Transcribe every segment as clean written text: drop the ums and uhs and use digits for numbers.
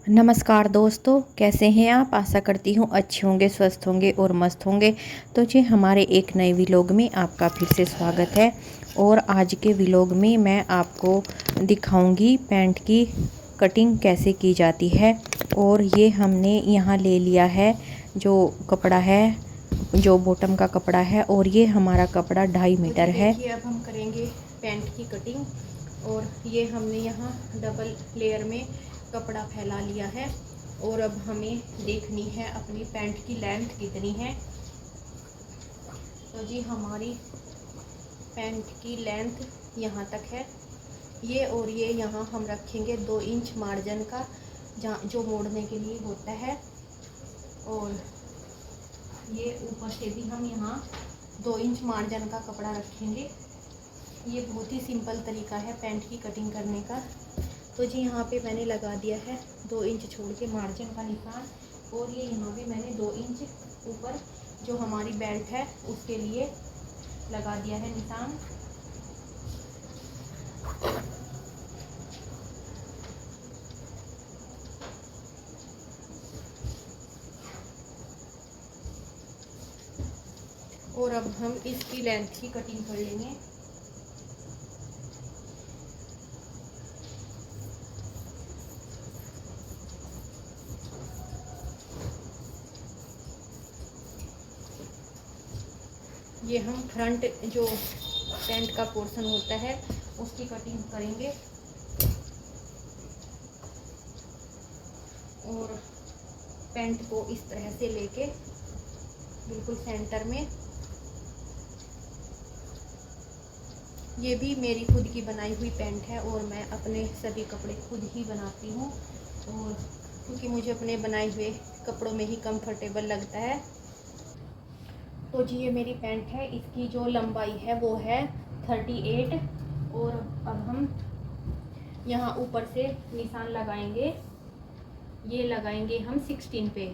नमस्कार दोस्तों, कैसे हैं आप। आशा करती हूँ अच्छे होंगे, स्वस्थ होंगे और मस्त होंगे। तो जी हमारे एक नए व्लॉग में आपका फिर से स्वागत है। और आज के व्लॉग में मैं आपको दिखाऊंगी पैंट की कटिंग कैसे की जाती है। और ये हमने यहाँ ले लिया है जो कपड़ा है, जो बॉटम का कपड़ा है, और ये हमारा कपड़ा 2.5 मीटर है। देखिए अब हम करेंगे पैंट की कटिंग। और ये हमने यहाँ डबल लेयर में कपड़ा फैला लिया है। और अब हमें देखनी है अपनी पैंट की लेंथ कितनी है। तो जी हमारी पैंट की लेंथ यहाँ तक है। ये और ये यहाँ हम रखेंगे 2 इंच मार्जिन का, जहाँ जो मोड़ने के लिए होता है। और ये ऊपर से भी हम यहाँ 2 इंच मार्जिन का कपड़ा रखेंगे। ये बहुत ही सिंपल तरीका है पैंट की कटिंग करने का। तो जी यहाँ पे मैंने लगा दिया है 2 इंच छोड़ के मार्जिन का निशान। और ये यहाँ पे मैंने 2 इंच ऊपर जो हमारी बेल्ट है उसके लिए लगा दिया है निशान। और अब हम इसकी लेंथ की कटिंग कर लेंगे। ये हम फ्रंट जो पैंट का पोर्शन होता है उसकी कटिंग करेंगे। और पैंट को इस तरह से लेके बिल्कुल सेंटर में। ये भी मेरी खुद की बनाई हुई पैंट है और मैं अपने सभी कपड़े खुद ही बनाती हूँ। और क्योंकि मुझे अपने बनाए हुए कपड़ों में ही कंफर्टेबल लगता है। तो जी ये मेरी पैंट है, इसकी जो लंबाई है वो है 38। और अब हम यहाँ ऊपर से निशान लगाएंगे। ये लगाएंगे हम 16 पे।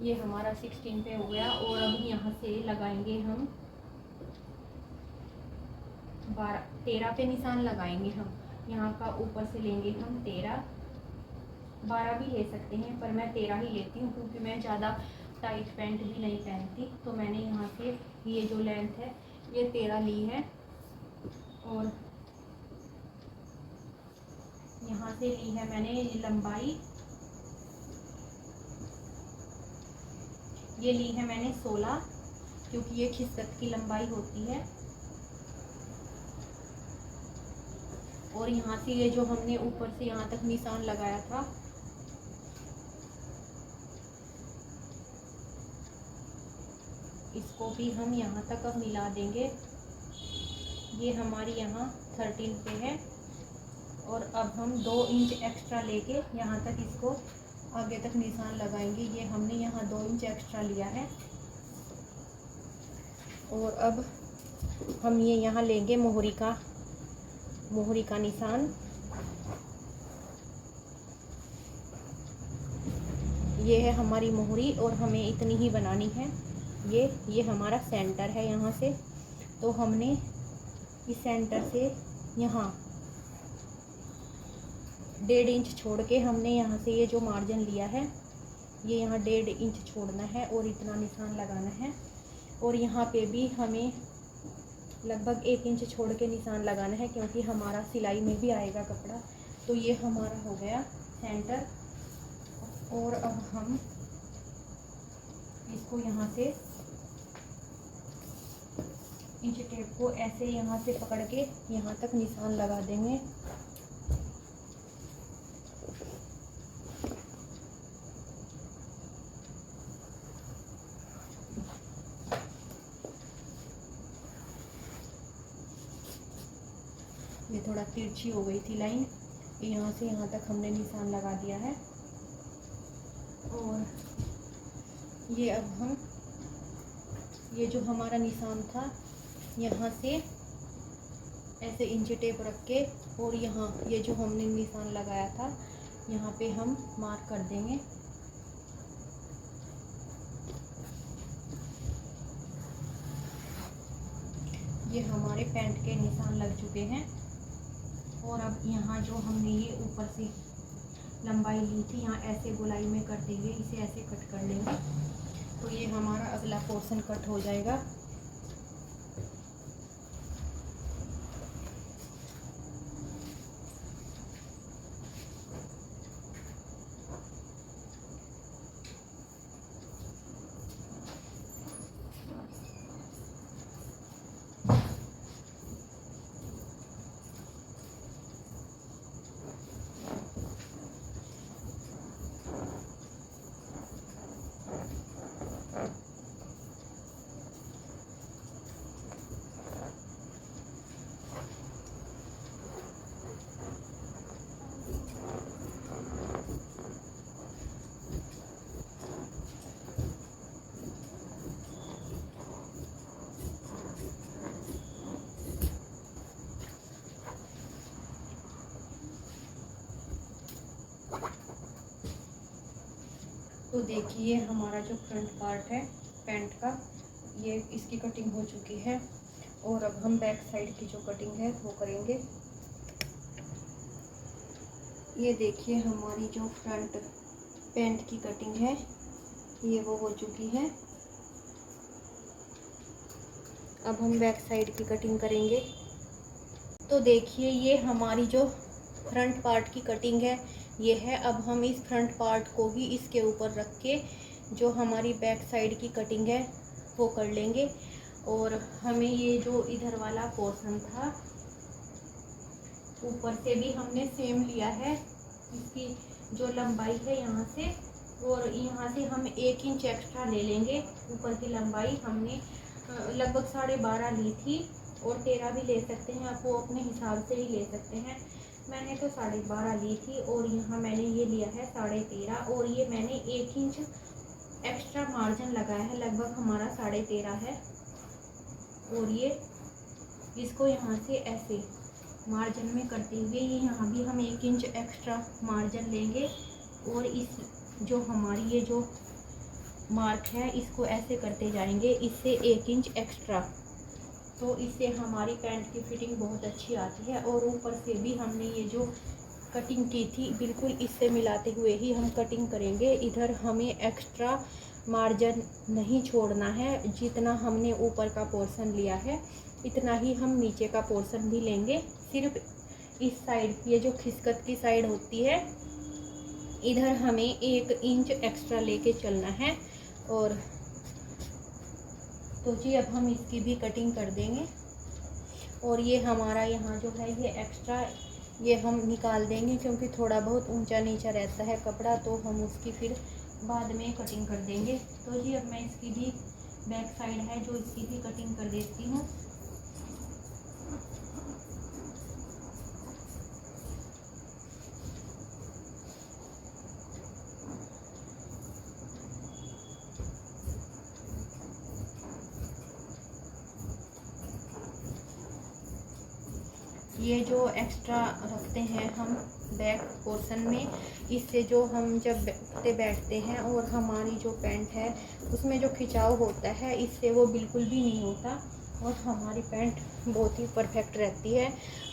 ये हमारा 16 पे हो गया। और अब यहाँ से लगाएंगे हम 13 पे निशान लगाएंगे हम। यहाँ का ऊपर से लेंगे हम 13। 12 भी ले सकते हैं पर मैं 13 ही लेती हूँ क्योंकि मैं ज़्यादा टाइट पैंट भी नहीं पहनती। तो मैंने यहाँ से ये जो लेंथ है ये 13 ली है। और यहाँ से ली है मैंने ये लंबाई, ये ली है मैंने 16 क्योंकि ये खिसकत की लंबाई होती है। और यहाँ से ये जो हमने ऊपर से यहाँ तक निशान लगाया था इसको भी हम यहाँ तक अब मिला देंगे। ये हमारी यहाँ 13 पे है। और अब हम 2 इंच एक्स्ट्रा लेके यहाँ तक इसको आगे तक निशान लगाएंगे। ये हमने यहाँ 2 इंच एक्स्ट्रा लिया है। और अब हम ये यहाँ लेंगे मोहरी का निशान। ये है हमारी मोहरी और हमें इतनी ही बनानी है। ये हमारा सेंटर है यहाँ से। तो हमने इस सेंटर से यहाँ 1.5 इंच छोड़ के हमने यहाँ से ये जो मार्जिन लिया है ये यहाँ 1.5 इंच छोड़ना है और इतना निशान लगाना है। और यहाँ पे भी हमें लगभग 1 इंच छोड़ के निशान लगाना है क्योंकि हमारा सिलाई में भी आएगा कपड़ा। तो ये हमारा हो गया सेंटर। और अब हम इसको यहाँ से इंच टेप को ऐसे यहाँ से पकड़ के यहाँ तक निशान लगा देंगे। ये थोड़ा तिरछी हो गई थी लाइन, यहाँ से यहाँ तक हमने निशान लगा दिया है। और ये अब हम ये जो हमारा निशान था यहाँ से ऐसे इंच टेप रख के और यहाँ ये जो हमने निशान लगाया था यहाँ पे हम मार्क कर देंगे। ये हमारे पैंट के निशान लग चुके हैं। और अब यहाँ जो हमने ये ऊपर से लंबाई ली थी, यहाँ ऐसे गोलाई में कर देंगे, इसे ऐसे कट कर लेंगे, तो ये हमारा अगला पोर्शन कट हो जाएगा। तो देखिए हमारा जो फ्रंट पार्ट है पैंट का, ये इसकी कटिंग हो चुकी है। और अब हम बैक साइड की जो कटिंग है वो करेंगे। ये देखिए हमारी जो फ्रंट पैंट की कटिंग है ये वो हो चुकी है। अब हम बैक साइड की कटिंग करेंगे। तो देखिए ये हमारी जो फ्रंट पार्ट की कटिंग है ये है। अब हम इस फ्रंट पार्ट को ही इसके ऊपर रख के जो हमारी बैक साइड की कटिंग है वो कर लेंगे। और हमें ये जो इधर वाला पोर्शन था ऊपर से भी हमने सेम लिया है, इसकी जो लंबाई है यहाँ से, और यहाँ से हम 1 इंच एक्स्ट्रा ले लेंगे। ऊपर की लंबाई हमने लगभग 12.5 ली थी, और 13 भी ले सकते हैं, आप वो अपने हिसाब से ही ले सकते हैं। मैंने तो 12.5 ली थी और यहाँ मैंने ये लिया है 13.5, और ये मैंने 1 इंच एक्स्ट्रा मार्जिन लगाया है, लगभग हमारा 13.5 है। और ये इसको यहाँ से ऐसे मार्जिन में करते हुए ये यहाँ भी हम 1 इंच एक्स्ट्रा मार्जिन लेंगे, और इस जो हमारी ये जो मार्क है इसको ऐसे करते जाएंगे, इससे 1 इंच एक्स्ट्रा। तो इससे हमारी पैंट की फिटिंग बहुत अच्छी आती है। और ऊपर से भी हमने ये जो कटिंग की थी बिल्कुल इससे मिलाते हुए ही हम कटिंग करेंगे। इधर हमें एक्स्ट्रा मार्जिन नहीं छोड़ना है, जितना हमने ऊपर का पोर्शन लिया है इतना ही हम नीचे का पोर्शन भी लेंगे। सिर्फ इस साइड, ये जो खिसकत की साइड होती है, इधर हमें 1 इंच एक्स्ट्रा लेके चलना है। और तो जी अब हम इसकी भी कटिंग कर देंगे। और ये हमारा यहाँ जो है ये एक्स्ट्रा ये हम निकाल देंगे, क्योंकि थोड़ा बहुत ऊंचा नीचा रहता है कपड़ा, तो हम उसकी फिर बाद में कटिंग कर देंगे। तो जी अब मैं इसकी भी बैक साइड है जो इसकी भी कटिंग कर देती हूँ। ये जो एक्स्ट्रा रखते हैं हम बैक पोर्शन में, इससे जो हम जब बैठते हैं और हमारी जो पैंट है उसमें जो खिंचाव होता है इससे वो बिल्कुल भी नहीं होता, और हमारी पैंट बहुत ही परफेक्ट रहती है।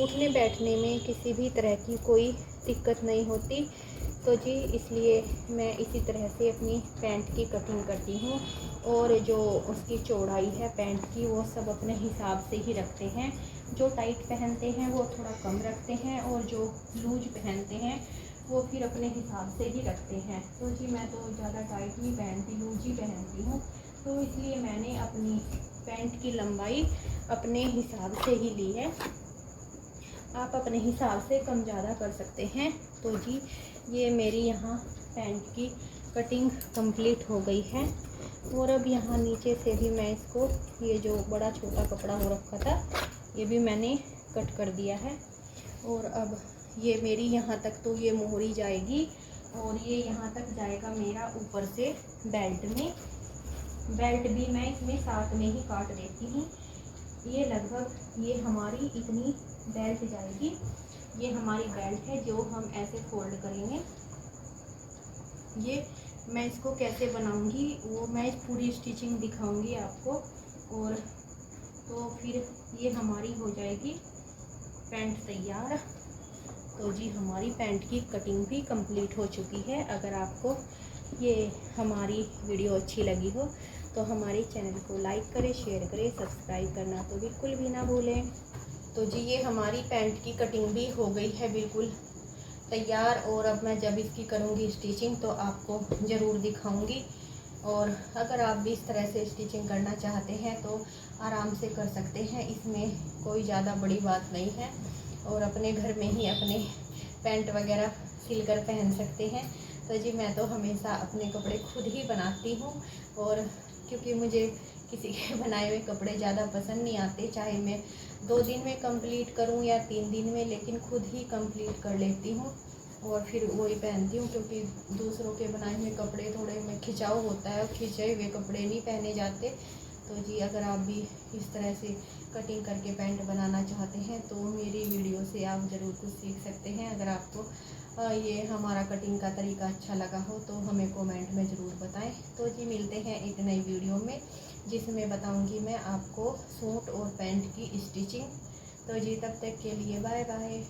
उठने बैठने में किसी भी तरह की कोई दिक्कत नहीं होती। तो जी इसलिए मैं इसी तरह से अपनी पैंट की कटिंग करती हूँ। और जो उसकी चौड़ाई है पैंट की वो सब अपने हिसाब से ही रखते हैं। जो टाइट पहनते हैं वो थोड़ा कम रखते हैं, और जो लूज पहनते हैं वो फिर अपने हिसाब से ही रखते हैं। तो जी मैं तो ज़्यादा टाइट नहीं पहनती, लूज ही पहनती हूँ। तो इसलिए मैंने अपनी पैंट की लंबाई अपने हिसाब से ही ली है। आप अपने हिसाब से कम ज़्यादा कर सकते हैं। तो जी ये मेरी यहाँ पैंट की कटिंग कंप्लीट हो गई है। और अब यहाँ नीचे से भी मैं इसको, ये जो बड़ा छोटा कपड़ा हो रखा था ये भी मैंने कट कर दिया है। और अब ये मेरी यहाँ तक तो ये मोहरी जाएगी, और ये यहाँ तक जाएगा मेरा ऊपर से बेल्ट में। बेल्ट भी मैं इसमें साथ में ही काट देती हूँ। ये लगभग ये हमारी इतनी बेल्ट जाएगी। ये हमारी बेल्ट है जो हम ऐसे फोल्ड करेंगे। ये मैं इसको कैसे बनाऊंगी वो मैं पूरी स्टिचिंग दिखाऊंगी आपको। और तो फिर ये हमारी हो जाएगी पैंट तैयार। तो जी हमारी पैंट की कटिंग भी कंप्लीट हो चुकी है। अगर आपको ये हमारी वीडियो अच्छी लगी हो तो हमारे चैनल को लाइक करें, शेयर करें, सब्सक्राइब करना तो बिल्कुल भी ना भूलें। तो जी ये हमारी पैंट की कटिंग भी हो गई है बिल्कुल तैयार, और अब मैं जब इसकी करूँगी स्टिचिंग तो आपको ज़रूर दिखाऊंगी। और अगर आप भी इस तरह से स्टिचिंग करना चाहते हैं तो आराम से कर सकते हैं, इसमें कोई ज़्यादा बड़ी बात नहीं है, और अपने घर में ही अपने पैंट वगैरह सिलकर पहन सकते हैं। तो जी मैं तो हमेशा अपने कपड़े खुद ही बनाती हूँ, और क्योंकि मुझे किसी के बनाए हुए कपड़े ज़्यादा पसंद नहीं आते, चाहे मैं 2 दिन में कंप्लीट करूँ या 3 दिन में, लेकिन खुद ही कंप्लीट कर लेती हूँ और फिर वही पहनती हूँ। क्योंकि दूसरों के बनाए हुए कपड़े थोड़े में खिंचाव होता है, खिंचे हुए कपड़े नहीं पहने जाते। तो जी अगर आप भी इस तरह से कटिंग करके पैंट बनाना चाहते हैं तो मेरी वीडियो से आप ज़रूर कुछ सीख सकते हैं। अगर आपको ये हमारा कटिंग का तरीका अच्छा लगा हो तो हमें कमेंट में ज़रूर बताएं। तो जी मिलते हैं एक नई वीडियो में, जिसमें बताऊंगी मैं आपको सूट और पैंट की स्टिचिंग। तो जी तब तक के लिए बाय बाय।